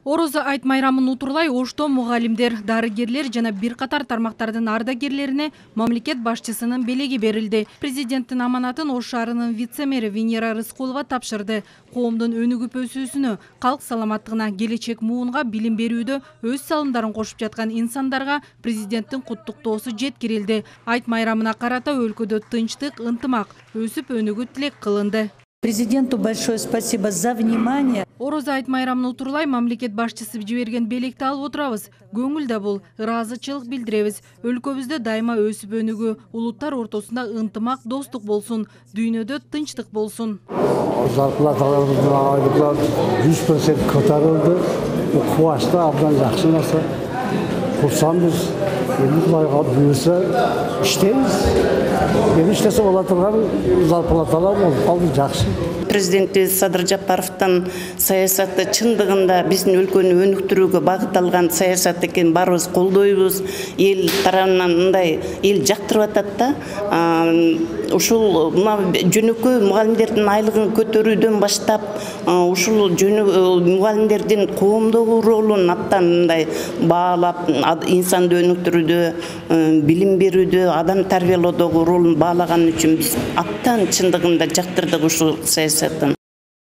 Орозо айт майрамын утурлай Ошто мугалимдер, дарыгерлер жана бир катар тармактардын ардагерлерине мамлекет башчысынын белеги берилди. Президенттин аманатын Ош шаарынын вице-мэри Венера Рыскулова тапшырды. Коомдун өнүгүп өсүүсүнө, калк саламаттыгына, келечек муунга билим берүүдө өз салымдарын кошуп жаткан инсандарга президенттин куттуктоосу жеткирилди. Айт майрамына карата өлкөдө тынчтык, ынтымак, өсүп өнүгүү тилек кылынды. Президенту большое спасибо за внимание. Орозо айт майрамын утурлай мамлекет башчысы жиберген белекти алып отурабыз. Көңүл да бул, ыраазычылык билдиребиз. Өлкөбүздө дайыма өсүп өнүгүү, улуттар ортосунда ынтымак, достук болсун, дүйнөдө тынчтык болсун. Зарплаталарыбыздын айлыклар 100% көтөрүлдү. Кубачта абдан жакшы нерсе. Курсанбыз, эми Кудайга буйрса иштейбиз. Эми иштесе боло турган зарплаталар болуп жакшы. Президент Садыр Жапаровдун саясаты чындыгында биздин өлкөнү өнүктүрүүгө багытталган саясат экен, баарыбыз колдойбуз. Эл тарабынан мындай эл жактырып атат да. Ушул жөнөкөй мугалимдердин айлыгын көтөрүүдөн баштап, ушул мугалимдердин коомдогу ролун абдан мындай баалап, инсанды өнүктүрүүдө, билим берүүдө, адам тарбиялоодогу ролун баалаган үчүн биз абдан чындыгында жактырдык ушул саясатын.